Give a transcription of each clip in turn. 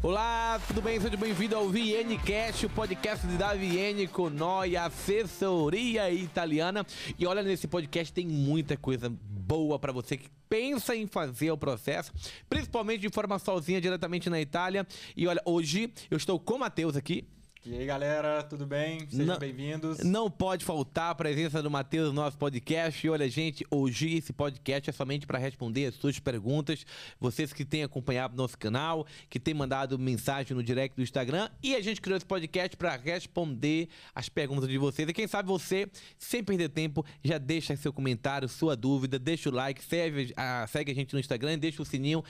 Olá, tudo bem? Seja bem-vindo ao VNcast, o podcast da VN com nós, assessoria italiana. E olha, nesse podcast tem muita coisa boa para você que pensa em fazer o processo, principalmente de forma sozinha, diretamente na Itália. E olha, hoje eu estou com o Matheus aqui. E aí, galera, tudo bem? Sejam bem-vindos. Não pode faltar a presença do Matheus no nosso podcast. E olha, gente, hoje esse podcast é somente para responder as suas perguntas. Vocês que têm acompanhado nosso canal, que têm mandado mensagem no direct do Instagram. E a gente criou esse podcast para responder as perguntas de vocês. E quem sabe você, sem perder tempo, já deixa seu comentário, sua dúvida, deixa o like, segue a gente no Instagram e deixa o sininho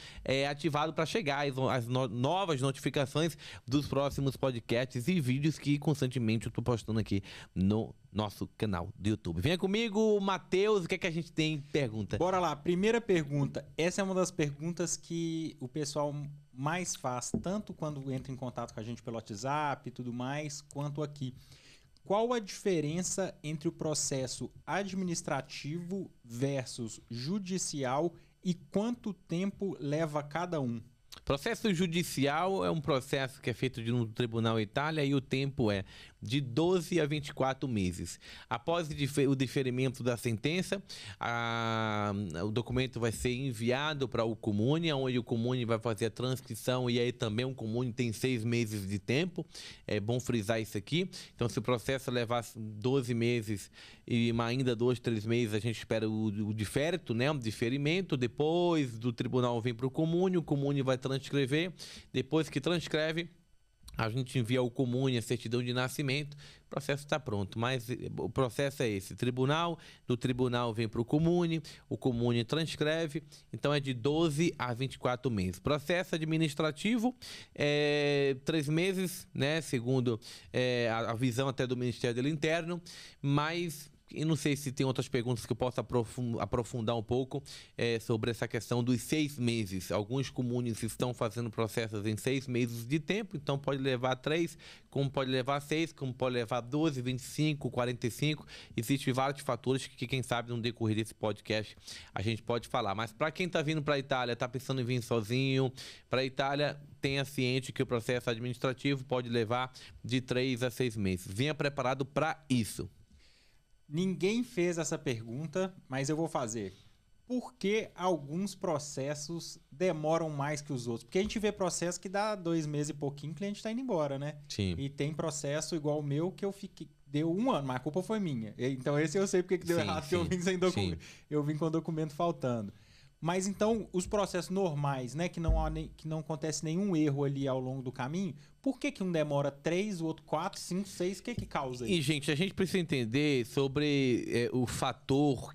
ativado para chegar as novas notificações dos próximos podcasts e vídeos que constantemente eu tô postando aqui no nosso canal do YouTube. Venha comigo, Matheus, o que é que a gente tem? Pergunta. Bora lá, primeira pergunta. Essa é uma das perguntas que o pessoal mais faz, tanto quando entra em contato com a gente pelo WhatsApp e tudo mais, quanto aqui. Qual a diferença entre o processo administrativo versus judicial e quanto tempo leva cada um? Processo judicial é um processo que é feito no Tribunal Itália e o tempo é de 12 a 24 meses. Após o deferimento da sentença, o documento vai ser enviado para o Comune, onde o Comune vai fazer a transcrição e aí também o Comune tem 6 meses de tempo. É bom frisar isso aqui. Então, se o processo levar 12 meses e ainda 2, 3 meses, a gente espera o diferito, né? O diferimento. Depois do tribunal vem para o Comune vai transcrever. Depois que transcreve, a gente envia ao Comune a certidão de nascimento, o processo está pronto, mas o processo é esse, do tribunal vem para o Comune transcreve, então é de 12 a 24 meses. Processo administrativo, 3 meses, né, segundo a visão até do Ministério do Interno, mas... E não sei se tem outras perguntas que eu possa aprofundar um pouco sobre essa questão dos 6 meses. Alguns comunes estão fazendo processos em 6 meses de tempo, então pode levar 3, como pode levar 6, como pode levar 12, 25, 45. Existem vários fatores que quem sabe no decorrer desse podcast a gente pode falar. Mas para quem está vindo para a Itália, está pensando em vir sozinho para a Itália, tenha ciente que o processo administrativo pode levar de 3 a 6 meses. Venha preparado para isso. Ninguém fez essa pergunta, mas eu vou fazer. Por que alguns processos demoram mais que os outros? Porque a gente vê processo que dá 2 meses e pouquinho, o cliente está indo embora, né? Sim. E tem processo igual o meu que deu 1 ano, mas a culpa foi minha. Então esse eu sei porque que deu errado, porque eu vim sem documento. Eu vim com o documento faltando. Mas então, os processos normais, né, que não acontece nenhum erro ali ao longo do caminho, por que um demora 3, o outro 4, 5, 6? O que causa isso? E, gente, a gente precisa entender sobre o fator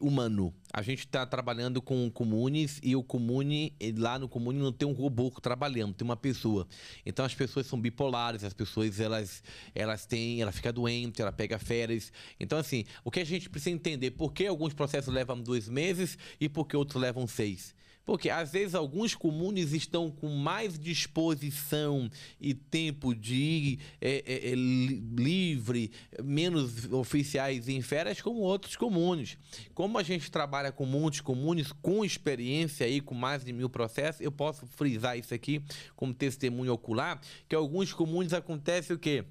humano. A gente está trabalhando com comunes e o comune, lá no comune não tem um robô trabalhando, tem uma pessoa. Então as pessoas são bipolares, as pessoas ela fica doente, ela pega férias. Então assim, o que a gente precisa entender, por que alguns processos levam 2 meses e por que outros levam 6? Porque às vezes alguns comunes estão com mais disposição e tempo de livre, menos oficiais em férias, como outros comunes. Como a gente trabalha com muitos comunes com experiência aí, com mais de 1000 processos, eu posso frisar isso aqui como testemunho ocular, que alguns comunes acontece o quê?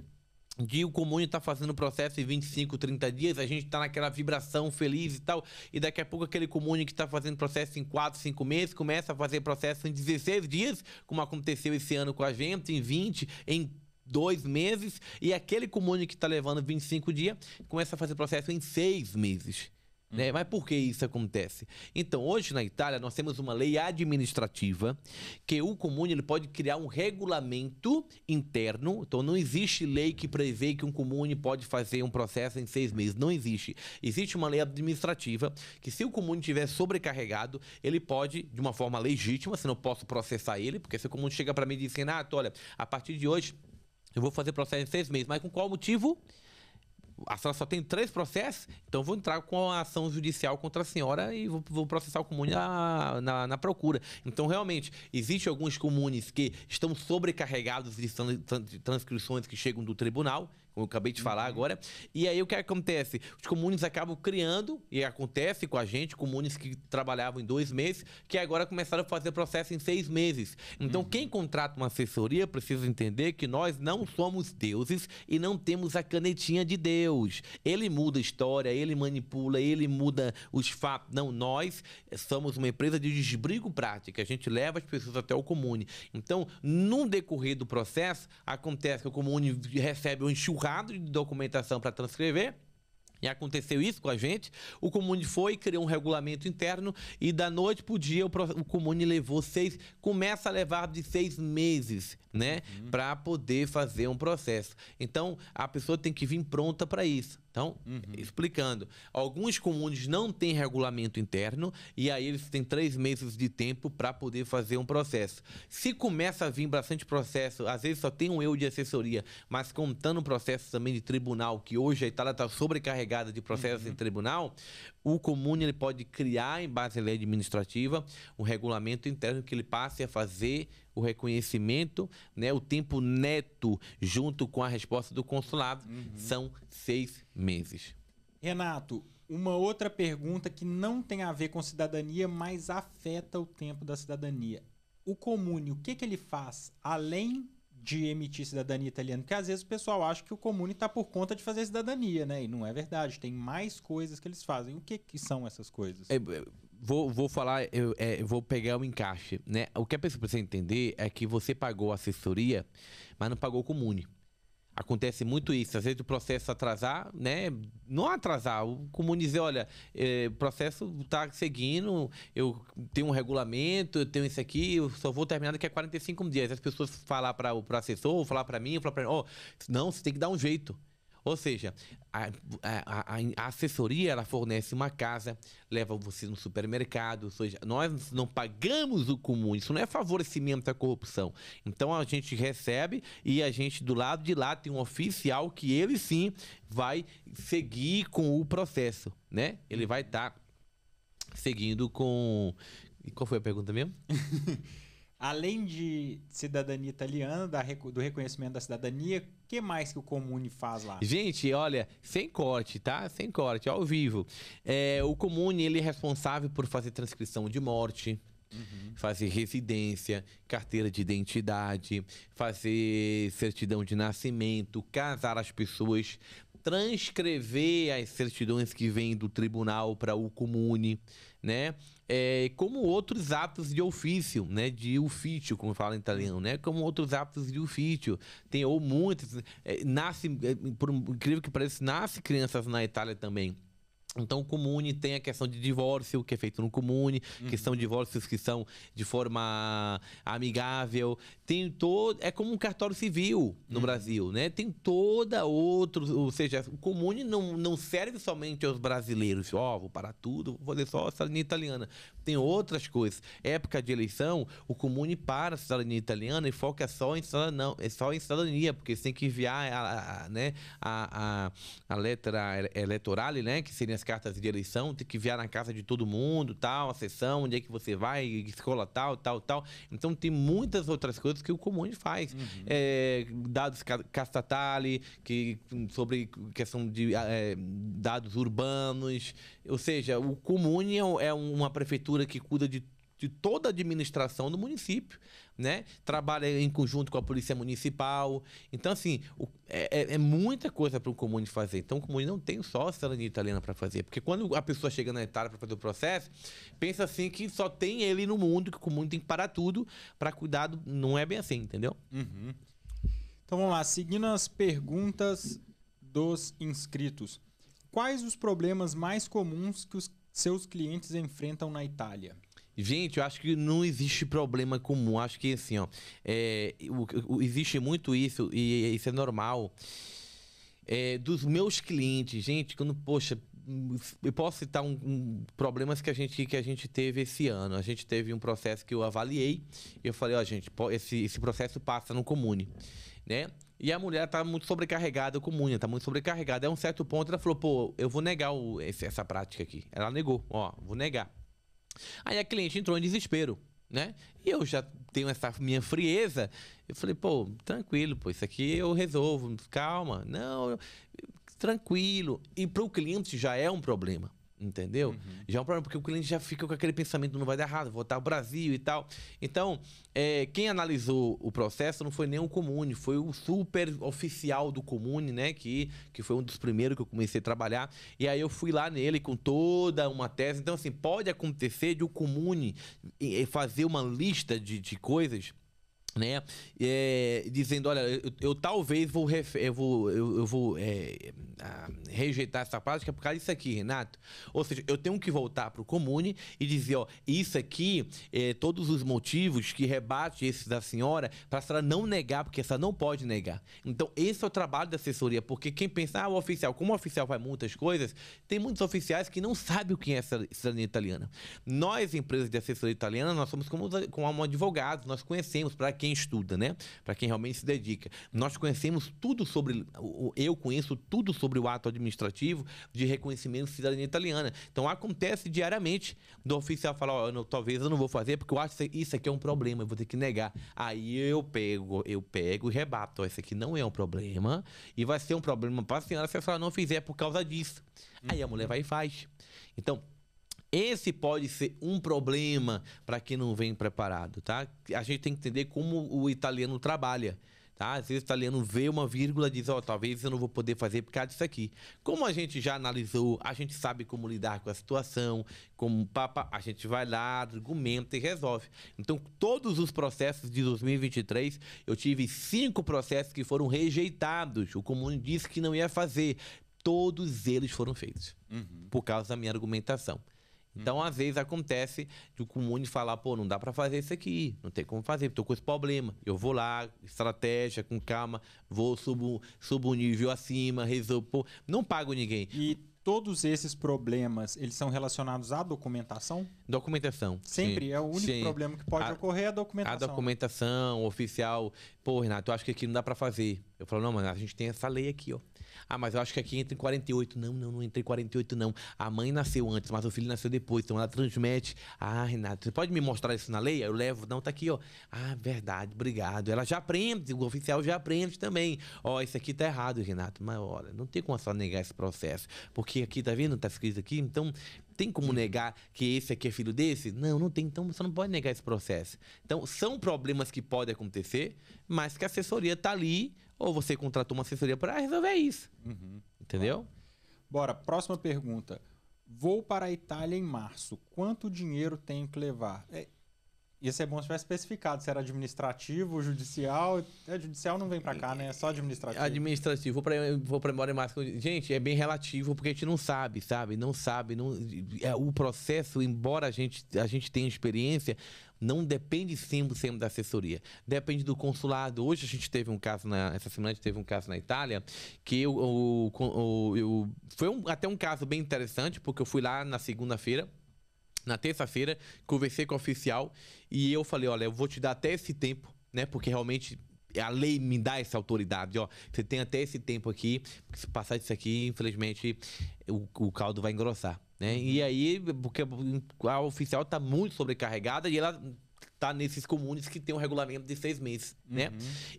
O comune está fazendo o processo em 25, 30 dias, a gente está naquela vibração feliz e tal, e daqui a pouco aquele comune que está fazendo processo em 4, 5 meses, começa a fazer processo em 16 dias, como aconteceu esse ano com a gente, em 20, em 2 meses, e aquele comune que está levando 25 dias, começa a fazer processo em 6 meses. Né? Mas por que isso acontece? Então, hoje na Itália, nós temos uma lei administrativa que o comune ele pode criar um regulamento interno. Então, não existe lei que prevê que um comune pode fazer um processo em 6 meses. Não existe. Existe uma lei administrativa que, se o comune estiver sobrecarregado, ele pode, de uma forma legítima, se não posso processar ele, porque se o comune chega para mim e diz, Renato, olha, a partir de hoje eu vou fazer processo em 6 meses, mas com qual motivo? A senhora só tem 3 processos, então vou entrar com a ação judicial contra a senhora e vou processar o comune na procura. Então, realmente, existem alguns comunes que estão sobrecarregados de transcrições que chegam do tribunal, como eu acabei de falar agora. E aí o que acontece? Os comunes acabam criando, e acontece com a gente, comunes que trabalhavam em 2 meses, que agora começaram a fazer processo em 6 meses. Então quem contrata uma assessoria precisa entender que nós não somos deuses e não temos a canetinha de Deus. Ele muda a história, ele manipula, ele muda os fatos. Não, nós somos uma empresa de desbrigo prática. A gente leva as pessoas até o comune. Então, no decorrer do processo, acontece que o comune recebe um enxurrado de documentação para transcrever. E aconteceu isso com a gente. O comune foi, criou um regulamento interno e da noite para o dia o comune levou começa a levar de 6 meses, né? Para poder fazer um processo. Então, a pessoa tem que vir pronta para isso. Então, explicando, alguns comunes não têm regulamento interno e aí eles têm 3 meses de tempo para poder fazer um processo. Se começa a vir bastante processo, às vezes só tem um eu de assessoria, mas contando processo também de tribunal, que hoje a Itália está sobrecarregada de processos em tribunal, o comune ele pode criar, em base à lei administrativa, um regulamento interno que ele passe a fazer o reconhecimento, né, o tempo neto junto com a resposta do consulado, são 6 meses. Renato, uma outra pergunta que não tem a ver com cidadania, mas afeta o tempo da cidadania. O comune, o que ele faz além de emitir cidadania italiana? Porque às vezes o pessoal acha que o comune está por conta de fazer cidadania, né? E não é verdade, tem mais coisas que eles fazem. O que são essas coisas? Vou falar, vou pegar o encaixe, né? O que a pessoa precisa entender é que você pagou a assessoria, mas não pagou o comune. Acontece muito isso. Às vezes o processo atrasar, né? Não atrasar, o comune dizer, olha, o processo está seguindo, eu tenho um regulamento, eu tenho isso aqui, eu só vou terminar daqui a 45 dias. As pessoas falar para o assessor, falar para mim, falar para mim, não, você tem que dar um jeito. Ou seja, a assessoria ela fornece uma casa, leva você no supermercado, ou seja, nós não pagamos o comune, isso não é favorecimento à corrupção. Então a gente recebe e a gente do lado de lá tem um oficial que ele sim vai seguir com o processo, né? Ele vai estar seguindo com... E qual foi a pergunta mesmo? Além de cidadania italiana, do reconhecimento da cidadania, o que mais que o comune faz lá? Gente, olha, sem corte, tá? Sem corte, ao vivo. O comune, ele é responsável por fazer transcrição de morte, fazer residência, carteira de identidade, fazer certidão de nascimento, casar as pessoas, transcrever as certidões que vêm do tribunal para o comune, né? Como outros atos de ofício, né? De ufficio, como fala em italiano, né? Como outros atos de ufficio. Tem ou muitos, por incrível que pareça, nasce crianças na Itália também. Então, o comune tem a questão de divórcio, que é feito no comune, questão de divórcios que são de forma amigável. Tem todo... É como um cartório civil no Brasil, né? Tem toda outra... Ou seja, o comune não serve somente aos brasileiros. Vou parar tudo, vou fazer só a cidadania italiana. Tem outras coisas. Época de eleição, o comune para a cidadania italiana e foca só em cidadania, porque você tem que enviar a letra eleitoral, né? Que seriam as cartas de eleição, tem que enviar na casa de todo mundo, tal, a sessão, onde é que você vai, escola tal. Então tem muitas outras coisas que o comune faz. Dados castatali, sobre questão de dados urbanos, ou seja, o comune é uma prefeitura que cuida de toda a administração do município, né? Trabalha em conjunto com a polícia municipal. Então, assim, é muita coisa para o comune fazer. Então, o comune não tem só a cidadania italiana para fazer. Porque quando a pessoa chega na Itália para fazer o processo, pensa assim que só tem ele no mundo, que o comune tem que parar tudo para cuidar. Não é bem assim, entendeu? Então, vamos lá. Seguindo as perguntas dos inscritos. Quais os problemas mais comuns que os seus clientes enfrentam na Itália? Gente, eu acho que não existe problema comum. Acho que, assim, existe muito isso, e isso é normal. Dos meus clientes, gente, poxa, eu posso citar problemas que a gente teve esse ano. A gente teve um processo que eu avaliei, e eu falei, gente, esse processo passa no comune, né? E a mulher tá muito sobrecarregada, o comune tá muito sobrecarregada. A um certo ponto ela falou, eu vou negar essa prática aqui. Ela negou, vou negar. Aí a cliente entrou em desespero. né? E eu já tenho essa minha frieza. Eu falei, pô, tranquilo, pô, isso aqui eu resolvo, calma. Não, tranquilo. E para o cliente já é um problema. Entendeu? Já é um problema, porque o cliente já fica com aquele pensamento, não vai dar errado, vou voltar ao Brasil e tal. Então, quem analisou o processo não foi nem o Comune, foi o super oficial do Comune, né? Que foi um dos primeiros que eu comecei a trabalhar. E aí eu fui lá nele com toda uma tese. Então, assim, pode acontecer de o Comune fazer uma lista de coisas, né? Dizendo, olha, eu talvez vou rejeitar essa prática por causa disso aqui, Renato. Ou seja, eu tenho que voltar para o Comune e dizer, ó, isso aqui, todos os motivos que rebate esse da senhora, para a senhora não negar, porque a senhora não pode negar. Então, esse é o trabalho da assessoria, porque quem pensa, o oficial, como o oficial faz muitas coisas, tem muitos oficiais que não sabem o que é cidadania italiana. Nós, empresas de assessoria italiana, nós somos como advogados, nós conhecemos, para quem estuda, né? Para quem realmente se dedica. Nós conhecemos tudo sobre, eu conheço tudo sobre o ato administrativo de reconhecimento de cidadania italiana. Então acontece diariamente do oficial falar, ó, talvez eu não vou fazer porque eu acho que isso aqui é um problema, eu vou ter que negar. Aí eu pego e rebato, ó, isso aqui não é um problema e vai ser um problema para a senhora se a senhora não fizer por causa disso. Aí a mulher vai e faz. Então, esse pode ser um problema para quem não vem preparado, tá? A gente tem que entender como o italiano trabalha, tá? Às vezes o italiano vê uma vírgula e diz, ó, talvez eu não vou poder fazer por causa disso aqui. Como a gente já analisou, a gente sabe como lidar com a situação, a gente vai lá, argumenta e resolve. Então, todos os processos de 2023, eu tive 5 processos que foram rejeitados. O Comune disse que não ia fazer. Todos eles foram feitos por causa da minha argumentação. Então, às vezes, acontece de o Comune falar, pô, não dá para fazer isso aqui, não tem como fazer, estou com esse problema. Eu vou lá, estratégia, com calma, subo o nível acima, resolvo, pô, não pago ninguém. E todos esses problemas, eles são relacionados à documentação? Documentação. Sempre? Sim, é o único problema que pode ocorrer, a documentação. A documentação, o oficial, pô, Renato, eu acho que aqui não dá para fazer. Eu falo, não, mas a gente tem essa lei aqui, ó. Ah, mas eu acho que aqui entra em 48. Não entra em 48, não. A mãe nasceu antes, mas o filho nasceu depois. Então ela transmite. Ah, Renato, você pode me mostrar isso na lei? Aí eu levo. Não, tá aqui, ó. Ah, verdade, obrigado. Ela já aprende, o oficial já aprende também. Ó, isso aqui tá errado, Renato. Mas olha, não tem como só negar esse processo. Porque aqui, tá vendo? Tá escrito aqui. Então, tem como negar que esse aqui é filho desse? Não tem. Então você não pode negar esse processo. Então, são problemas que podem acontecer, mas que a assessoria tá ali. Ou você contratou uma assessoria para resolver isso. Entendeu? Bora, próxima pergunta. Vou para a Itália em março. Quanto dinheiro tenho que levar? Ia ser bom se tivesse especificado se era administrativo, judicial. Judicial não vem para cá, né? É só administrativo. Administrativo. Vou para embora em março. Gente, é bem relativo, porque a gente não sabe, sabe? Não sabe. O processo, embora a gente tenha experiência, não depende 100% da assessoria. Depende do consulado. Hoje a gente teve um caso, essa semana a gente teve um caso na Itália, que foi até um caso bem interessante, porque eu fui lá na segunda-feira, na terça-feira, conversei com o oficial e eu falei, olha, eu vou te dar até esse tempo, né? Porque realmente a lei me dá essa autoridade, ó. Você tem até esse tempo aqui, porque se passar disso aqui, infelizmente, o caldo vai engrossar, né? E aí, porque a oficial está muito sobrecarregada e ela tá nesses comunes que tem um regulamento de 6 meses, né?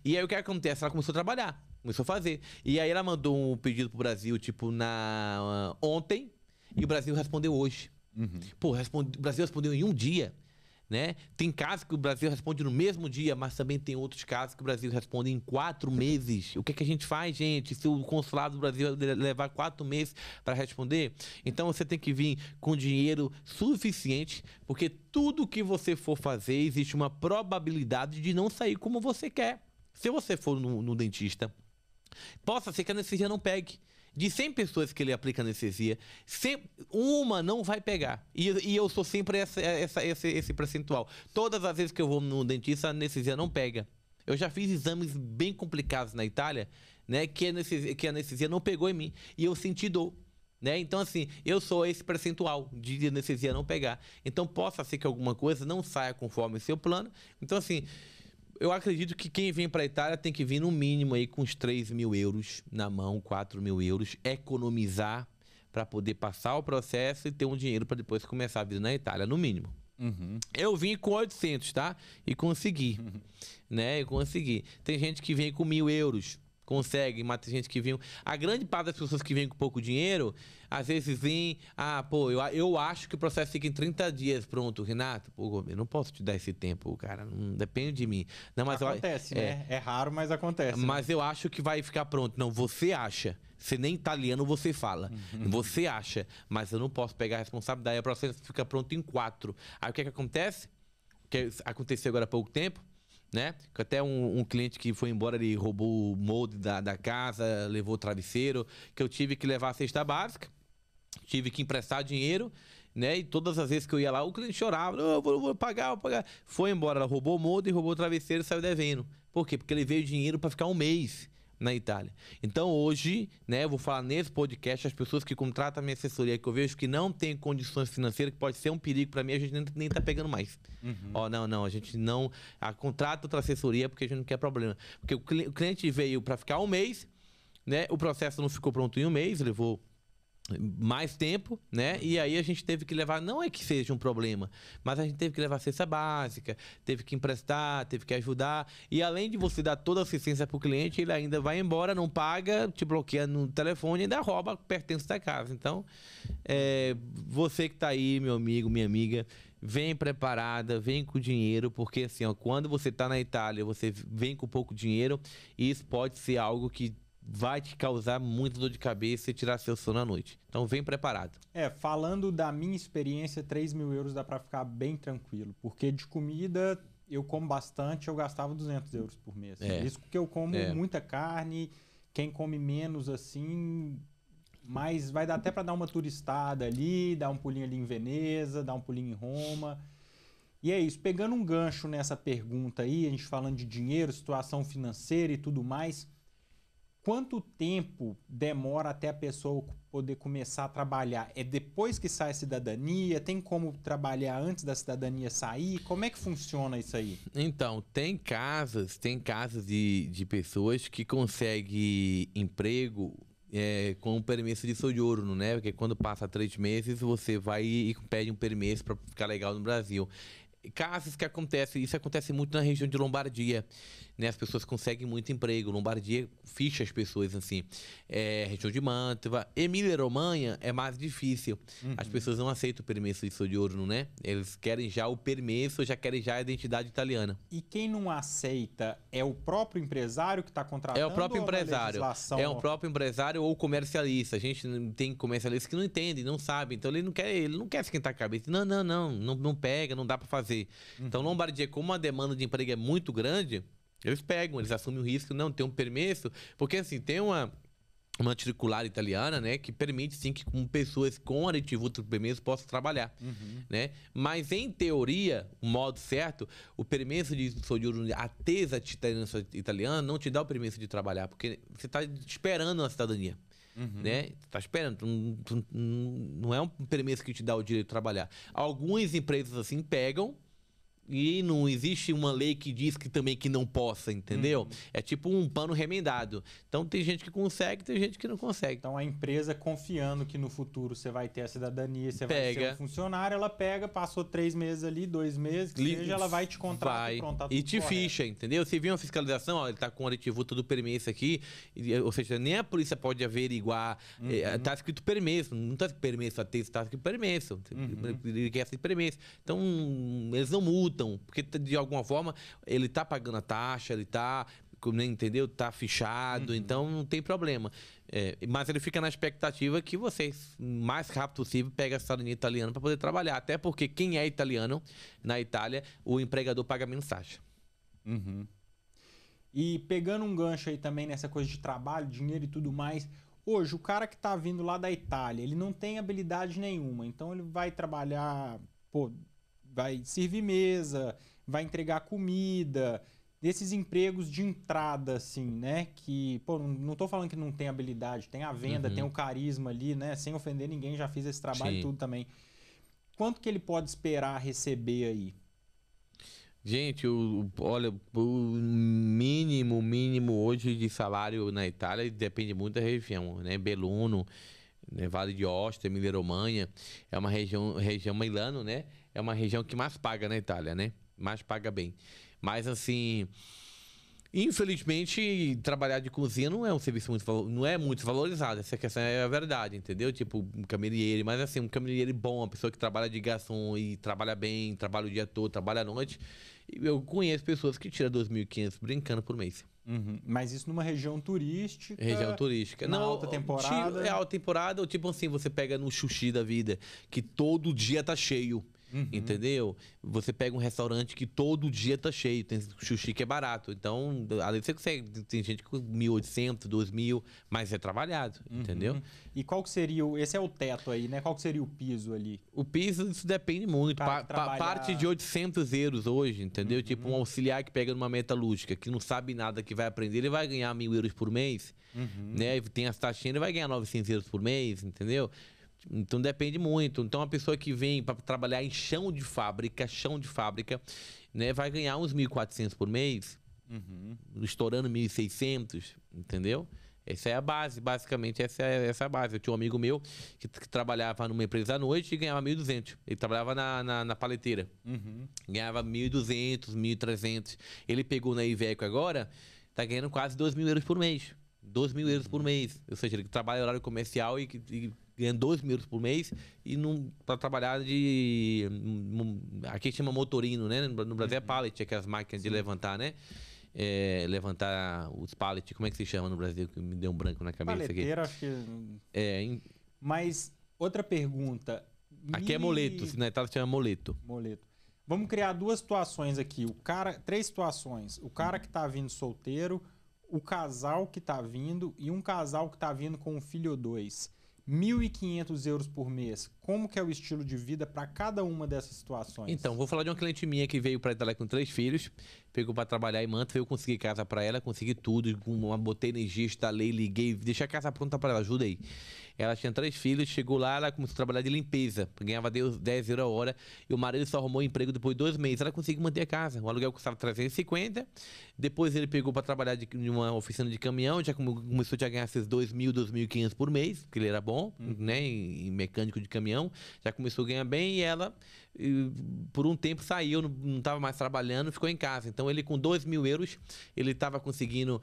E aí o que acontece? Ela começou a trabalhar, começou a fazer. E aí ela mandou um pedido pro Brasil, tipo, ontem, e o Brasil respondeu hoje. Pô, o Brasil respondeu em um dia, né? Tem casos que o Brasil responde no mesmo dia, mas também tem outros casos que o Brasil responde em 4 meses. O que é que a gente faz, gente? Se o consulado do Brasil levar 4 meses para responder? Então você tem que vir com dinheiro suficiente, porque tudo que você for fazer, existe uma probabilidade de não sair como você quer. Se você for no dentista, possa ser que a anestesia não pegue. De 100 pessoas que ele aplica anestesia, uma não vai pegar. E eu sou sempre esse percentual. Todas as vezes que eu vou no dentista, a anestesia não pega. Eu já fiz exames bem complicados na Itália, né, que a anestesia não pegou em mim. E eu senti dor. Né? Então, assim, eu sou esse percentual de anestesia não pegar. Então, possa ser que alguma coisa não saia conforme o seu plano. Então, assim, eu acredito que quem vem para a Itália tem que vir no mínimo aí com uns 3 mil euros na mão, 4 mil euros, economizar para poder passar o processo e ter um dinheiro para depois começar a vida na Itália, no mínimo. Eu vim com 800, tá? E consegui, né? Eu consegui. Tem gente que vem com 1.000 euros, consegue, mas tem gente que vem... A grande parte das pessoas que vêm com pouco dinheiro, às vezes vem... eu acho que o processo fica em 30 dias pronto, Renato. Pô, eu não posso te dar esse tempo, cara. Não depende de mim. Não, mas acontece, né? É raro, mas acontece. Mas eu acho que vai ficar pronto. Não, você acha. Você nem italiano você fala. Você acha. Mas eu não posso pegar a responsabilidade. Aí o processo fica pronto em 4. Aí o que acontece? O que aconteceu agora há pouco tempo, né? Que até um cliente que foi embora, ele roubou o molde da casa, levou o travesseiro, que eu tive que levar a cesta básica, tive que emprestar dinheiro, né? E todas as vezes que eu ia lá, o cliente chorava, não, eu vou pagar. Foi embora, ela roubou o molde, roubou o travesseiro e saiu devendo. Por quê? Porque ele veio dinheiro para ficar um mês na Itália. Então hoje, né, eu vou falar nesse podcast, as pessoas que contratam a minha assessoria, que eu vejo que não tem condições financeiras, que pode ser um perigo para mim, a gente nem tá pegando mais. Não, a gente não contrata outra assessoria porque a gente não quer problema. Porque o cliente veio para ficar um mês, né, o processo não ficou pronto em um mês, levou mais tempo, né? E aí a gente teve que levar, não é que seja um problema, mas a gente teve que levar cesta básica, teve que emprestar, teve que ajudar. E além de você dar toda a assistência para o cliente, ele ainda vai embora, não paga, te bloqueia no telefone e ainda rouba pertence da casa. Então, você que está aí, meu amigo, minha amiga, vem preparada, vem com dinheiro, porque assim, ó, quando você está na Itália, você vem com pouco dinheiro, e isso pode ser algo que vai te causar muita dor de cabeça e tirar seu sono à noite. Então vem preparado. Falando da minha experiência, 3.000 euros dá para ficar bem tranquilo. Porque de comida eu como bastante, eu gastava 200 euros por mês. Isso porque eu como muita carne, quem come menos assim... Mas vai dar até para dar uma turistada ali, dar um pulinho ali em Veneza, dar um pulinho em Roma. E é isso, pegando um gancho nessa pergunta aí, a gente falando de dinheiro, situação financeira e tudo mais... Quanto tempo demora até a pessoa poder começar a trabalhar? É depois que sai a cidadania? Tem como trabalhar antes da cidadania sair? Como é que funciona isso aí? Então, tem casos de pessoas que conseguem emprego com um permesso de soggiorno, né? Porque quando passa 3 meses, você vai e pede um permesso para ficar legal no Brasil. Casos que acontecem, isso acontece muito na região de Lombardia, né? As pessoas conseguem muito emprego. Lombardia ficha as pessoas assim. Região de Mantova. Emília-Romanha é mais difícil. As pessoas não aceitam o permesso de soggiorno, né? Eles querem já o permesso, já querem já a identidade italiana. E quem não aceita é o próprio empresário que está contratando? É o próprio empresário. É o próprio empresário ou comercialista. A gente tem comercialistas que não entendem, não sabem. Então ele não quer esquentar a cabeça. Não pega, não dá para fazer. Então, Lombardia, como a demanda de emprego é muito grande, eles assumem o risco, não tem um permesso, porque assim, tem uma matricular italiana, né, que permite sim que pessoas com aditivuto do permesso possam trabalhar, né? Mas em teoria, o modo certo, o permesso de soggiorno, a tesa de cidadania italiana não te dá o permesso de trabalhar, porque você está esperando a cidadania. Né? Tá esperando, não é um permesso que te dá o direito de trabalhar. Algumas empresas assim pegam e não existe uma lei que diz que também que não possa, entendeu? É tipo um pano remendado. Então tem gente que consegue, tem gente que não consegue. Então a empresa confiando que no futuro você vai ter a cidadania, você vai ser um funcionário, ela pega, passou 3 meses ali, 2 meses, que seja, ela vai te contratar e pronto, tá tudo e te correto. Ficha, entendeu? Se vir uma fiscalização, ó, ele tá com o aditivuto do permesso aqui, ou seja, nem a polícia pode averiguar, tá escrito permesso, não tá escrito permesso, tá escrito permesso, ele quer esse permesso. Então eles não mudam, porque de alguma forma ele tá pagando a taxa, ele tá, entendeu? Tá fichado, então não tem problema. Mas ele fica na expectativa que vocês, o mais rápido possível, peguem a cidadania italiana para poder trabalhar. Até porque quem é italiano na Itália, o empregador paga menos taxa. E pegando um gancho aí também nessa coisa de trabalho, dinheiro e tudo mais, hoje o cara que tá vindo lá da Itália, ele não tem habilidade nenhuma, então ele vai trabalhar, vai servir mesa, vai entregar comida, desses empregos de entrada, assim, né? Que, não tô falando que não tem habilidade, tem a venda, tem o carisma ali, né? Sem ofender ninguém, já fiz esse trabalho e tudo também. Quanto que ele pode esperar receber aí? Gente, olha, o mínimo hoje de salário na Itália depende muito da região, né? Belluno, né? Vale d'Aosta, Emília-Romanha, é uma região Milano, né? é uma região que mais paga na Itália, né? Mais paga bem. Mas, assim, infelizmente, trabalhar de cozinha não é um serviço não é muito valorizado. Essa questão é a verdade, entendeu? Tipo, um caminhoneiro, mas assim, um caminhoneiro bom, uma pessoa que trabalha de garçom e trabalha bem, trabalha o dia todo, trabalha à noite. Eu conheço pessoas que tiram 2.500 brincando por mês. Mas isso numa região turística. Região turística. Na Não, alta temporada. É alta temporada, ou tipo assim, você pega no sushi da vida, que todo dia tá cheio. Entendeu? Você pega um restaurante que todo dia tá cheio, tem sushi que é barato. Então, além de você consegue, tem gente com 1.800, 2.000, mas é trabalhado, entendeu? E qual que seria esse é o teto aí, né? Qual que seria o piso ali? O piso, isso depende muito. Parte de 800 euros hoje, entendeu? Tipo, um auxiliar que pega numa metalúrgica, que não sabe nada, que vai aprender, ele vai ganhar 1.000 euros por mês, né? Tem as taxinhas, ele vai ganhar 900 euros por mês, entendeu? Então depende muito. Então a pessoa que vem para trabalhar em chão de fábrica, né, vai ganhar uns 1.400 por mês, estourando 1.600, entendeu? Essa é a base, basicamente essa é a base. Eu tinha um amigo meu que trabalhava numa empresa à noite e ganhava 1.200. Ele trabalhava na paleteira. Ganhava 1.200, 1.300. Ele pegou na Iveco agora, tá ganhando quase 2.000 euros por mês. 2.000 euros por mês. Ou seja, ele trabalha em horário comercial e ganha 2.000 euros por mês e para trabalhar de... Aqui chama motorino, né? No Brasil é pallet, aquelas máquinas de levantar, né? Levantar os pallets, como é que se chama no Brasil? Que me deu um branco na cabeça Paleteira, aqui. Acho que... Mas, outra pergunta... Aqui é moleto, na Itália se chama moleto. Vamos criar duas situações aqui. Três situações. O cara que tá vindo solteiro, o casal que tá vindo e um casal que tá vindo com um filho ou dois. 1.500 euros por mês. Como que é o estilo de vida para cada uma dessas situações? Então, vou falar de uma cliente minha que veio para Itália com 3 filhos, pegou para trabalhar em Manta, eu consegui casa para ela, consegui tudo, botei energia, instalei, liguei, deixei a casa pronta para ela, ajudei. Ela tinha 3 filhos, chegou lá, ela começou a trabalhar de limpeza, ganhava 10 euros a hora, e o marido só arrumou emprego depois de 2 meses. Ela conseguiu manter a casa, o aluguel custava 350, depois ele pegou para trabalhar de uma oficina de caminhão, já começou a ganhar esses 2.000, 2.500 por mês, porque ele era bom, né, em mecânico de caminhão, já começou a ganhar bem, e ela, por um tempo, saiu, não estava mais trabalhando, ficou em casa. Então, ele com 2.000 euros, ele estava conseguindo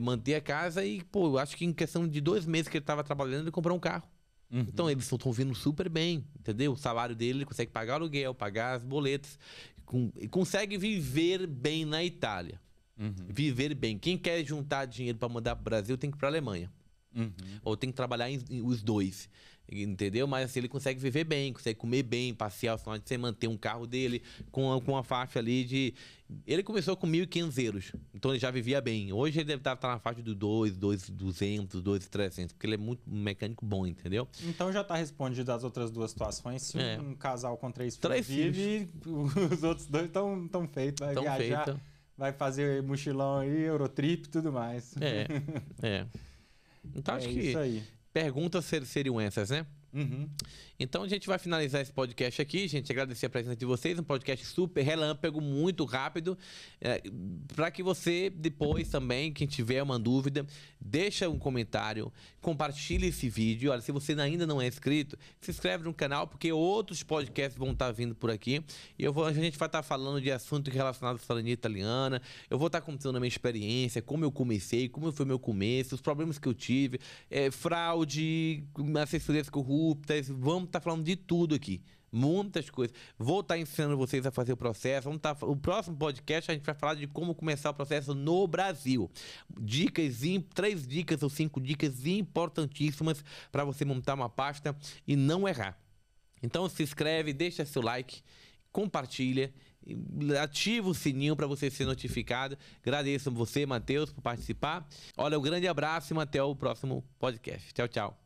manter a casa e, pô, acho que em questão de 2 meses que ele estava trabalhando, ele comprou um carro. Então, eles estão vindo super bem, entendeu? O salário dele, ele consegue pagar o aluguel, pagar as boletas, consegue viver bem na Itália. Viver bem. Quem quer juntar dinheiro para mandar para o Brasil tem que ir para a Alemanha. Ou tem que trabalhar os dois, entendeu? Mas assim, ele consegue viver bem, consegue comer bem, passear, você manter um carro dele com a faixa ali de... Ele começou com 1.500 euros, então ele já vivia bem. Hoje ele deve estar na faixa do 2.200, 2.300, porque ele é muito mecânico bom, entendeu? Então já está respondido as outras duas situações. Se um casal com 3 filhos vive, os outros 2 estão feitos, vai viajar, vai fazer mochilão aí, Eurotrip e tudo mais. Então acho que perguntas seriam essas, né? Então a gente vai finalizar esse podcast aqui, gente. Agradecer a presença de vocês. Um podcast super relâmpago, muito rápido. Para que você depois também, quem tiver uma dúvida, deixa um comentário, compartilhe esse vídeo. Olha, se você ainda não é inscrito, se inscreve no canal, porque outros podcasts vão estar vindo por aqui. E a gente vai estar falando de assuntos relacionados à cidadania italiana. Eu vou estar contando a minha experiência, como eu comecei, como foi meu começo, os problemas que eu tive, fraude, assessorias corruptas. Vamos estar falando de tudo aqui. Muitas coisas. Vou estar ensinando vocês a fazer o processo. O próximo podcast a gente vai falar de como começar o processo no Brasil. 3 dicas ou 5 dicas importantíssimas para você montar uma pasta e não errar. Então se inscreve, deixa seu like, compartilha, ativa o sininho para você ser notificado. Agradeço a você, Matheus, por participar. Olha, um grande abraço e até o próximo podcast. Tchau, tchau.